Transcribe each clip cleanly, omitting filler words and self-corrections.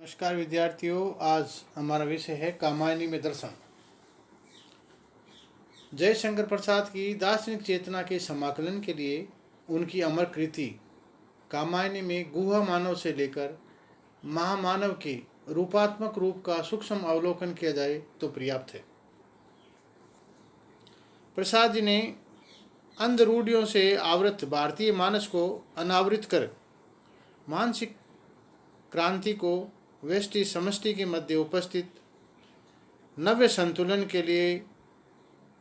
नमस्कार विद्यार्थियों, आज हमारा विषय है कामायनी में दर्शन। जयशंकर प्रसाद की दार्शनिक चेतना के समाकलन के लिए उनकी अमर कृति कामायनी में गुहा मानव से लेकर महामानव के रूपात्मक रूप का सूक्ष्म अवलोकन किया जाए तो पर्याप्त है। प्रसाद जी ने अंधरूढ़ियों से आवृत भारतीय मानस को अनावृत कर मानसिक क्रांति को व्यष्टि समष्टि के मध्य उपस्थित नव्य संतुलन के लिए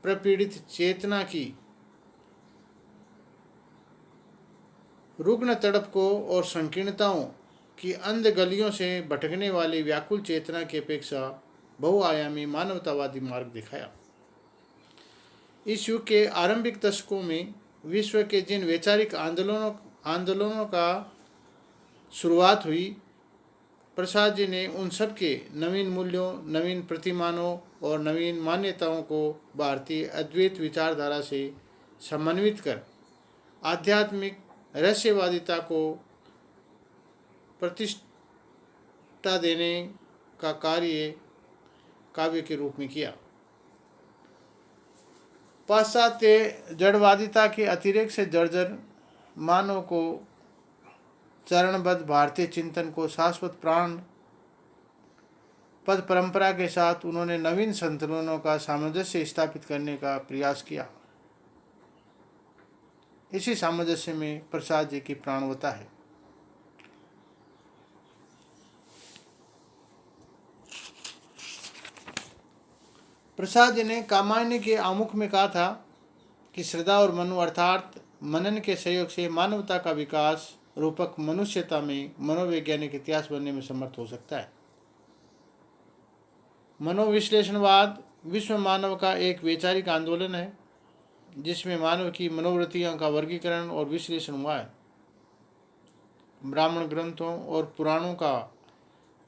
प्रपीड़ित चेतना की रुग्ण तड़प को और संकीर्णताओं की अंध गलियों से भटकने वाली व्याकुल चेतना की अपेक्षा बहुआयामी मानवतावादी मार्ग दिखाया। इस युग के आरंभिक दशकों में विश्व के जिन वैचारिक आंदोलनों का शुरुआत हुई, प्रसाद जी ने उन सब के नवीन मूल्यों, नवीन प्रतिमानों और नवीन मान्यताओं को भारतीय अद्वैत विचारधारा से समन्वित कर आध्यात्मिक रहस्यवादिता को प्रतिष्ठा देने का कार्य काव्य के रूप में किया। पाश्चात्य जड़वादिता के अतिरेक से जर्जर मानव को चरणबद्ध भारतीय चिंतन को शाश्वत प्राण पद परंपरा के साथ उन्होंने नवीन संतुलनों का सामंजस्य स्थापित करने का प्रयास किया। इसी सामंजस्य में प्रसाद जी की प्राणवता है। प्रसाद जी ने कामायनी के आमुख में कहा था कि श्रद्धा और मनु अर्थात मनन के सहयोग से मानवता का विकास रूपक मनुष्यता में मनोवैज्ञानिक इतिहास बनने में समर्थ हो सकता है। मनोविश्लेषणवाद विश्व मानव का एक वैचारिक आंदोलन है जिसमें मानव की मनोवृत्तियों का वर्गीकरण और विश्लेषण हुआ है। ब्राह्मण ग्रंथों और पुराणों का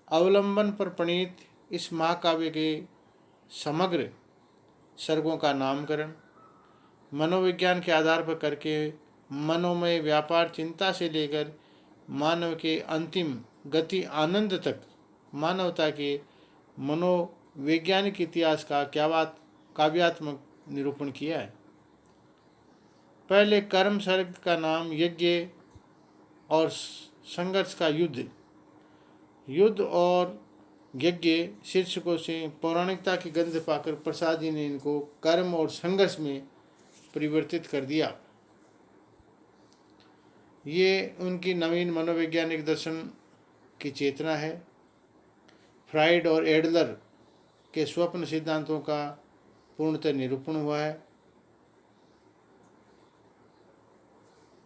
अवलंबन पर प्रणीत इस महाकाव्य के समग्र सर्गों का नामकरण मनोविज्ञान के आधार पर करके मनोमय व्यापार चिंता से लेकर मानव के अंतिम गति आनंद तक मानवता के मनोवैज्ञानिक इतिहास का काव्यात्मक निरूपण किया है। पहले कर्म सर्ग का नाम यज्ञ और संघर्ष का युद्ध और यज्ञ शीर्षकों से पौराणिकता की गंध पाकर प्रसाद जी ने इनको कर्म और संघर्ष में परिवर्तित कर दिया। ये उनकी नवीन मनोवैज्ञानिक दर्शन की चेतना है। फ्राइड और एडलर के स्वप्न सिद्धांतों का पूर्णतः निरूपण हुआ है।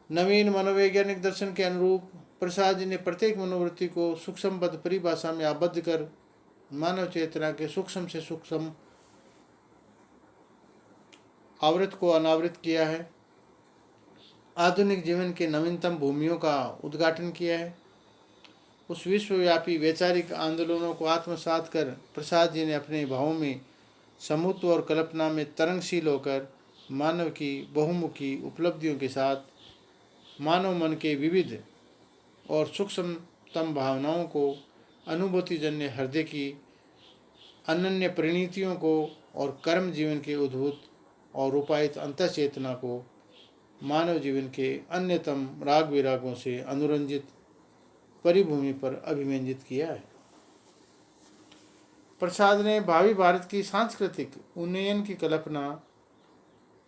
नवीन मनोवैज्ञानिक दर्शन के अनुरूप प्रसाद जी ने प्रत्येक मनोवृत्ति को सूक्ष्मबद्ध परिभाषा में आबद्ध कर मानव चेतना के सूक्ष्म से सूक्ष्म आवृत को अनावृत किया है। आधुनिक जीवन के नवीनतम भूमियों का उद्घाटन किया है। उस विश्वव्यापी वैचारिक आंदोलनों को आत्मसात कर प्रसाद जी ने अपने भावों में समूत्व और कल्पना में तरंगशील होकर मानव की बहुमुखी उपलब्धियों के साथ मानव मन के विविध और सूक्ष्मतम भावनाओं को, अनुभूतिजन्य हृदय की अनन्य परिणतियों को और कर्म जीवन के उद्भूत और रूपायित अंतःचेतना को मानव जीवन के अन्यतम राग विरागों से अनुरंजित परिभूमि पर अभिव्यंजित किया है। प्रसाद ने भावी भारत की सांस्कृतिक उन्नयन की कल्पना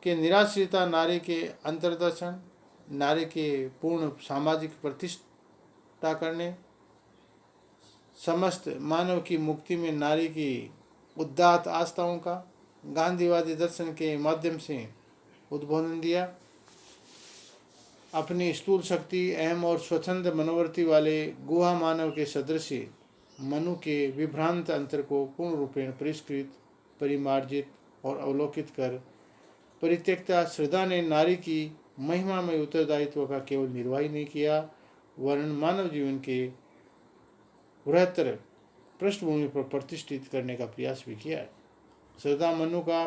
के निराश्रिता नारी के अंतर्दर्शन, नारी के पूर्ण सामाजिक प्रतिष्ठा करने, समस्त मानव की मुक्ति में नारी की उदात्त आस्थाओं का गांधीवादी दर्शन के माध्यम से उद्बोधन दिया। अपनी स्थूल शक्ति, अहम और स्वच्छंद मनोवृत्ति वाले गुहा मानव के सदृश मनु के विभ्रांत अंतर को पूर्ण रूपेण परिष्कृत, परिमार्जित और अवलोकित कर परित्यक्ता श्रद्धा ने नारी की महिमामय उत्तरदायित्व का केवल निर्वाह नहीं किया, वरन मानव जीवन के बृहत्तर पृष्ठभूमि पर प्रतिष्ठित करने का प्रयास भी किया है। श्रद्धा मनु का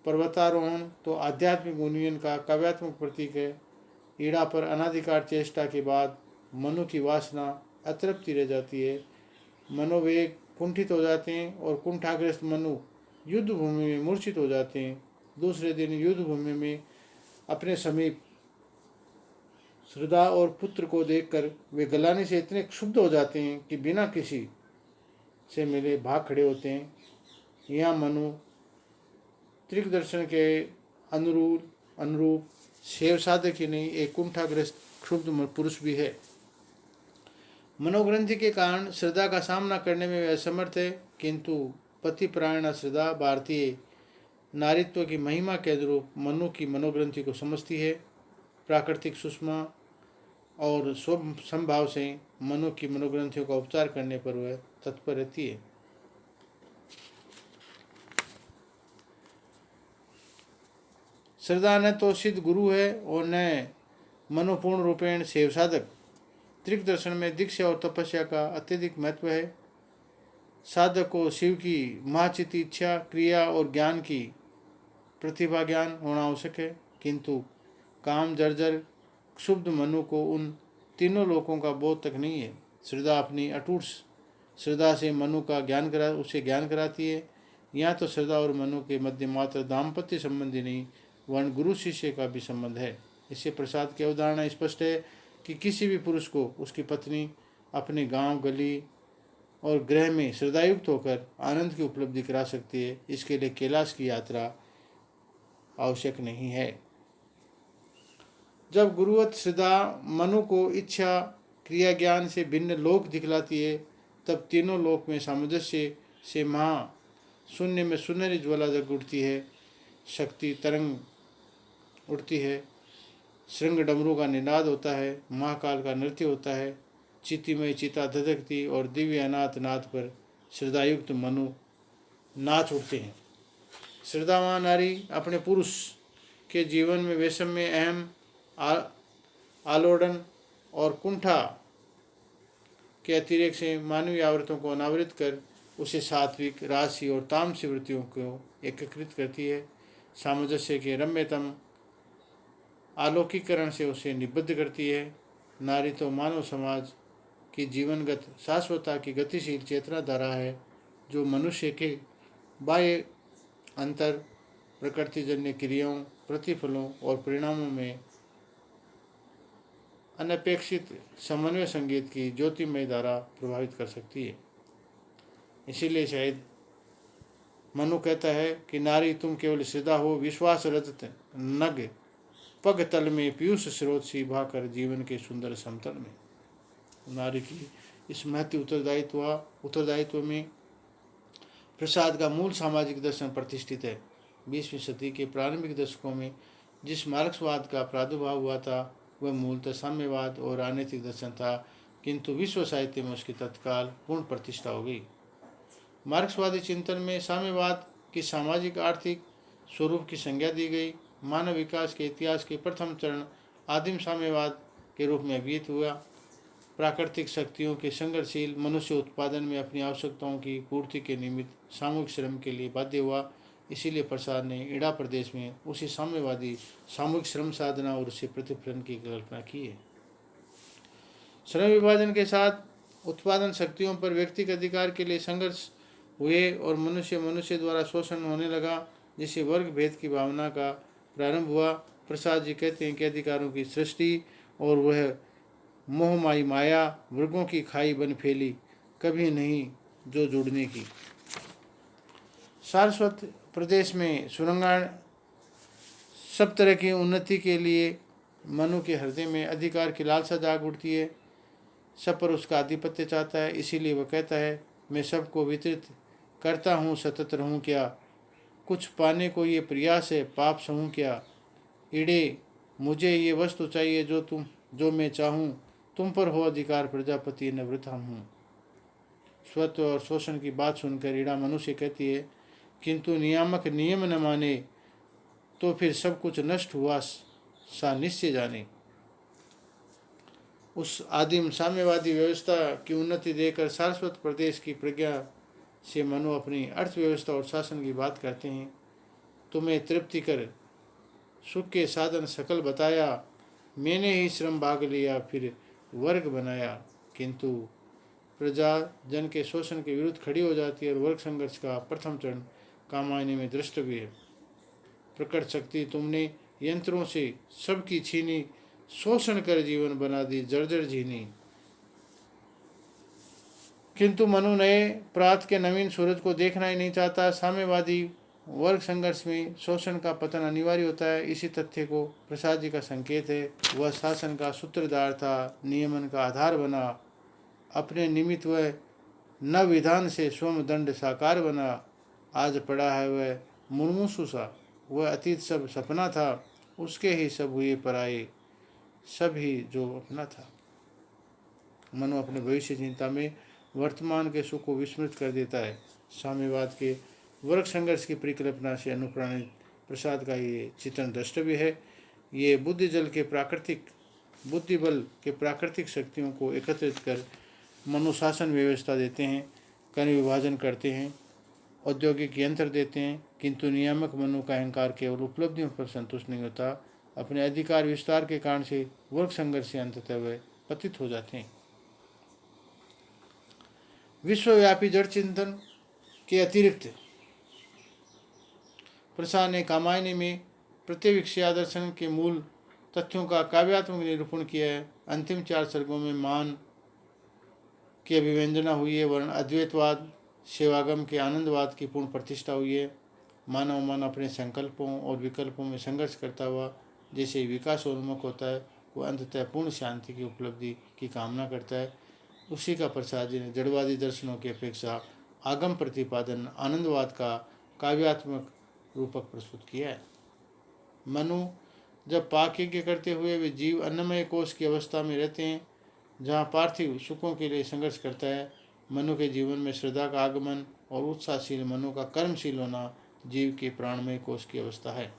पर्वतारोहण तो आध्यात्मिक उन्नयन का काव्यात्मक प्रतीक है। ईड़ा पर अनाधिकार चेष्टा के बाद मनु की वासना अतृप्ति रह जाती है। मनोवेग कुंठित हो जाते हैं और कुंठाग्रस्त मनु युद्ध भूमि में मूर्छित हो जाते हैं। दूसरे दिन युद्ध भूमि में अपने समीप श्रद्धा और पुत्र को देखकर वे गलानी से इतने क्षुब्ध हो जाते हैं कि बिना किसी से मिले भाग खड़े होते हैं। यहाँ मनु त्रिक के अनुरूप शिव साधक ही नहीं, एक कुंठाग्रस्त क्षुब्ध पुरुष भी है। मनोग्रंथि के कारण श्रद्धा का सामना करने में वह असमर्थ है, किंतु पति परायणा श्रद्धा भारतीय नारीत्व की महिमा के अनुरूप मनु की मनोग्रंथि को समझती है। प्राकृतिक सुषमा और स्वभाव से मनु की मनोग्रंथियों का उपचार करने पर वह तत्पर रहती है। श्रद्धा न तो सिद्ध गुरु है और न मनोपूर्ण रूपेण सेव साधक। त्रिक दर्शन में दीक्षा और तपस्या का अत्यधिक महत्व है। साधक को शिव की महाचित इच्छा, क्रिया और ज्ञान की प्रतिभा ज्ञान होना आवश्यक है, किंतु काम जर्जर क्षुब्ध मनु को उन तीनों लोकों का बोध तक नहीं है। श्रद्धा अपनी अटूट श्रद्धा से मनु का उसे ज्ञान कराती है। यहाँ तो श्रद्धा और मनु के मध्य मात्र दाम्पत्य संबंधी नहीं, वर्ण गुरु शिष्य का भी संबंध है। इससे प्रसाद की अवधारणा स्पष्ट है कि किसी भी पुरुष को उसकी पत्नी अपने गांव, गली और गृह में श्रद्धायुक्त होकर आनंद की उपलब्धि करा सकती है। इसके लिए कैलाश की यात्रा आवश्यक नहीं है। जब गुरुवत श्रद्धा मनु को इच्छा, क्रिया, ज्ञान से भिन्न लोक दिखलाती है, तब तीनों लोक में सामंजस्य से महा शून्य में सुनहरी ज्वाला जग उठती है। शक्ति तरंग उठती है, श्रृंग डमरू का निनाद होता है, महाकाल का नृत्य होता है, चितिमय चिता धधकती और दिव्य अनाथ नाथ पर श्रद्धायुक्त मनु नाच उठते हैं। श्रद्धावान नारी अपने पुरुष के जीवन में वैषम्य, अहम, आलोड़न और कुंठा के अतिरेक से मानवीय आवृत्तों को अनावृत कर उसे सात्विक, राशि और तामसी वृत्तियों को एकीकृत करती है। सामंजस्य के रम्यतम आलोकीकरण से उसे निबद्ध करती है। नारी तो मानव समाज की जीवनगत शाश्वता की गतिशील चेतना धारा है, जो मनुष्य के बाह्य अंतर प्रकृतिजन्य क्रियाओं, प्रतिफलों और परिणामों में अनपेक्षित समन्वय संगीत की ज्योतिमय धारा प्रभावित कर सकती है। इसीलिए शायद मनु कहता है कि नारी तुम केवल श्रद्धा हो, विश्वास रजत नग पग तल में पीयूष स्रोत सी भाकर जीवन के सुंदर समतल में। नारी की इस महत्व उत्तरदायित्व में प्रसाद का मूल सामाजिक दर्शन प्रतिष्ठित है। 20वीं सदी के प्रारंभिक दशकों में जिस मार्क्सवाद का प्रादुर्भाव हुआ था वह मूलतः साम्यवाद और राजनीतिक दर्शन था, किंतु विश्व साहित्य में उसकी तत्काल पूर्ण प्रतिष्ठा हो गई। मार्क्सवादी चिंतन में साम्यवाद की सामाजिक आर्थिक स्वरूप की संज्ञा दी गई। मानव विकास के इतिहास के प्रथम चरण आदिम साम्यवाद के रूप में अभिहित हुआ। प्राकृतिक शक्तियों के संघर्षशील मनुष्य उत्पादन में अपनी आवश्यकताओं की पूर्ति के निमित्त सामूहिक श्रम के लिए बाध्य हुआ। इसीलिए प्रसाद ने इड़ा प्रदेश में उसी साम्यवादी सामूहिक श्रम साधना और उससे प्रतिफलन की कल्पना की है। श्रम विभाजन के साथ उत्पादन शक्तियों पर व्यक्तिगत अधिकार के लिए संघर्ष हुए और मनुष्य द्वारा शोषण होने लगा, जिससे वर्ग भेद की भावना का प्रारंभ हुआ। प्रसाद जी कहते हैं कि अधिकारों की सृष्टि और वह मोहमाई माया वर्गों की खाई बन फैली, कभी नहीं जो जुड़ने की। सारस्वत प्रदेश में सुरंगाण सब तरह की उन्नति के लिए मनु के हृदय में अधिकार की लालसा जाग उठती है। सब पर उसका आधिपत्य चाहता है। इसीलिए वह कहता है, मैं सबको वितरित करता हूँ, सतत रहूँ क्या, कुछ पाने को ये प्रयास है, पाप सहूँ क्या। इड़े मुझे ये वस्तु चाहिए जो मैं चाहूँ, तुम पर हो अधिकार प्रजापति न वृथा हूँ। स्वत्व और शोषण की बात सुनकर इड़ा मनुष्य कहती है, किंतु नियामक नियम न माने तो फिर सब कुछ नष्ट हुआ सा निश्चय जाने। उस आदिम साम्यवादी व्यवस्था की उन्नति देकर सारस्वत प्रदेश की प्रज्ञा से मनु अपनी अर्थव्यवस्था और शासन की बात करते हैं। तुम्हें तृप्ति कर सुख के साधन सकल बताया, मैंने ही श्रम भाग लिया फिर वर्ग बनाया, किंतु प्रजा जन के शोषण के विरुद्ध खड़ी हो जाती है और वर्ग संघर्ष का प्रथम चरण कामायनी में द्रष्टव्य है। प्रकट शक्ति तुमने यंत्रों से सबकी छीनी, शोषण कर जीवन बना दी जर्जर झीनी। किंतु मनु नए प्रात के नवीन सूरज को देखना ही नहीं चाहता। साम्यवादी वर्ग संघर्ष में शोषण का पतन अनिवार्य होता है। इसी तथ्य को प्रसाद जी का संकेत है। वह शासन का सूत्रधार था, नियमन का आधार बना, अपने निमित्त वह न विधान से स्वयं दंड साकार बना। आज पड़ा है वह मुर्मूसु सा, वह अतीत सब सपना था, उसके ही सब हुए पराये, सब ही जो अपना था। मनु अपने भविष्य चिंता में वर्तमान के सुख को विस्मृत कर देता है। साम्यवाद के वर्ग संघर्ष की परिकल्पना से अनुप्राणित प्रसाद का ये चित्रण द्रष्टव्य है। ये बुद्धि बल के प्राकृतिक शक्तियों को एकत्रित कर मनुशासन व्यवस्था देते हैं, कर्ण विभाजन करते हैं, औद्योगिक यंत्र देते हैं। किंतु नियामक मनु का अहंकार केवल उपलब्धियों पर संतुष्ट नहीं होता। अपने अधिकार विस्तार के कारण से वर्ग संघर्ष से अंततः वे पतित हो जाते हैं। विश्वव्यापी जड़ चिंतन के अतिरिक्त प्रसाद ने कामायनी में प्रत्यविक्षया दर्शन के मूल तथ्यों का काव्यात्मक निरूपण किया है। अंतिम 4 सर्गों में मान की अभिव्यंजना हुई है, वर्ण अद्वैतवाद, सेवागम के आनंदवाद की पूर्ण प्रतिष्ठा हुई है। मानव मन अपने संकल्पों और विकल्पों में संघर्ष करता हुआ जैसे विकासोन्मुख होता है, वह अंततः पूर्ण शांति की उपलब्धि की कामना करता है। उसी का प्रसाद जी ने जड़वादी दर्शनों की अपेक्षा आगम प्रतिपादन आनंदवाद का काव्यात्मक रूपक प्रस्तुत किया है। मनु जब पाक यज्ञ करते हुए वे जीव अन्नमय कोश की अवस्था में रहते हैं, जहाँ पार्थिव सुखों के लिए संघर्ष करता है। मनु के जीवन में श्रद्धा का आगमन और उत्साहशील मनु का कर्मशील होना जीव के प्राणमय कोश की अवस्था है।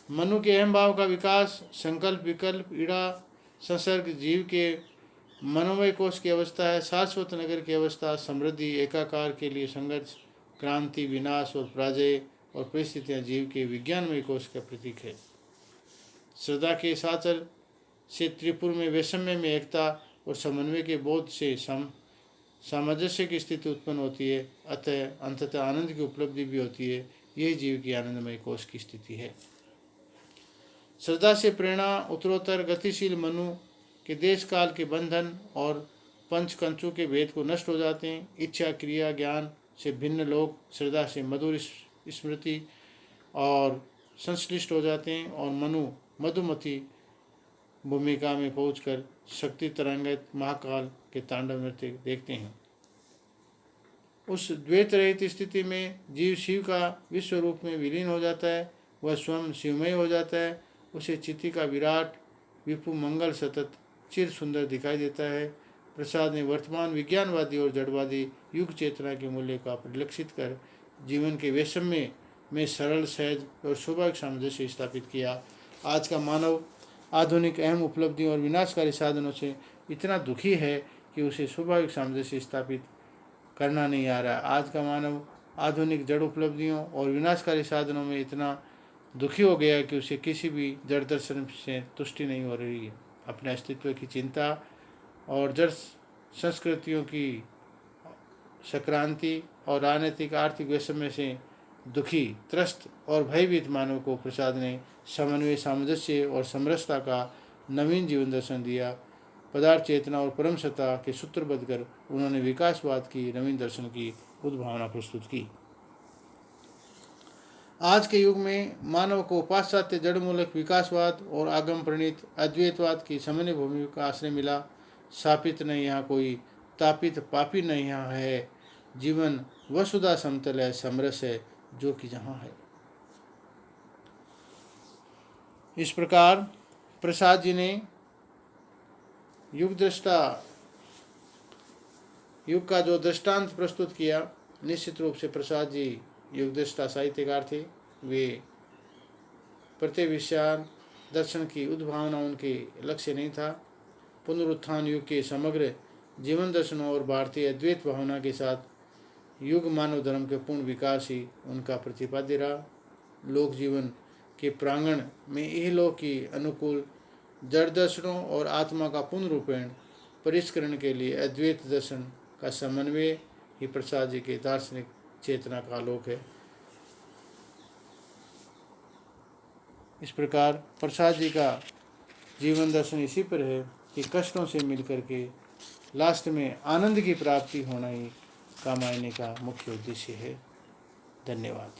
मनु के अहम भाव का विकास, संकल्प विकल्प ईड़ा संसर्ग जीव के मनोमय कोश की अवस्था है। शाश्वत नगर की अवस्था समृद्धि एकाकार के लिए संघर्ष, क्रांति विनाश और पराजय और परिस्थितियाँ जीव के विज्ञानमय कोश का प्रतीक है। श्रद्धा के साचर से त्रिपुर में वैषम्य में एकता और समन्वय के बोध से सामंजस्य की स्थिति उत्पन्न होती है। अतः अंततः आनंद की उपलब्धि भी होती है। यही जीव की आनंदमय कोश की स्थिति है। श्रद्धा से प्रेरणा उत्तरोत्तर गतिशील मनु के देश काल के बंधन और पंचकंचों के भेद को नष्ट हो जाते हैं। इच्छा क्रिया ज्ञान से भिन्न लोग श्रद्धा से मधुर स्मृति और संश्लिष्ट हो जाते हैं और मनु मधुमती भूमिका में पहुंचकर शक्ति तरंगित महाकाल के तांडव नृत्य देखते हैं। उस द्वैत रहित स्थिति में जीव शिव का विश्व रूप में विलीन हो जाता है। वह स्वयं शिवमय हो जाता है। उसे चित्ती का विराट विपु मंगल सतत चिर सुंदर दिखाई देता है। प्रसाद ने वर्तमान विज्ञानवादी और जड़वादी युग चेतना के मूल्य का परिलक्षित कर जीवन के वैषम्य में सरल सहज और स्वाभाविक सामंजस्य स्थापित किया। आज का मानव आधुनिक अहम उपलब्धियों और विनाशकारी साधनों से इतना दुखी है कि उसे स्वाभाविक सामंजस्य स्थापित करना नहीं आ रहा है। आज का मानव आधुनिक जड़ उपलब्धियों और विनाशकारी साधनों में इतना दुखी हो गया है कि उसे किसी भी जड़ दर्शन से तुष्टि नहीं हो रही है। अपने अस्तित्व की चिंता और जड़ संस्कृतियों की संक्रांति और राजनीतिक आर्थिक वैषम्य से दुखी त्रस्त और भयभीत मानव को प्रसाद ने समन्वय सामंजस्य और समरसता का नवीन जीवन दर्शन दिया। पदार्थ चेतना और परम सत्ता के सूत्रबद्ध कर उन्होंने विकासवाद की नवीन दर्शन की उद्भावना प्रस्तुत की। आज के युग में मानव को पाश्चात्य जड़मूलक विकासवाद और आगम प्रणीत अद्वैतवाद की समन्वय भूमि का आश्रय मिला। शापित नहीं यहाँ कोई, तापित पापी नहीं यहाँ है, जीवन वसुधा समतल है, समरस है जो कि जहाँ है। इस प्रकार प्रसाद जी ने युग का जो दृष्टांत प्रस्तुत किया, निश्चित रूप से प्रसाद जी युग दृष्टा साहित्यकार थे। वे प्रत्यविज्ञान दर्शन की उद्भावना उनके लक्ष्य नहीं था। पुनरुत्थान युग के समग्र जीवन दर्शनों और भारतीय अद्वैत भावना के साथ युग मानव धर्म के पूर्ण विकास ही उनका प्रतिपाद्य रहा। लोक जीवन के प्रांगण में इहलोक की अनुकूल जड़ दर्शनों और आत्मा का पूर्ण रूपेण परिष्करण के लिए अद्वैत दर्शन का समन्वय ही प्रसाद जी के दार्शनिक चेतना का आलोक है। इस प्रकार प्रसाद जी का जीवन दर्शन इसी पर है कि कष्टों से मिलकर के लास्ट में आनंद की प्राप्ति होना ही कामायनी का मुख्य उद्देश्य है। धन्यवाद।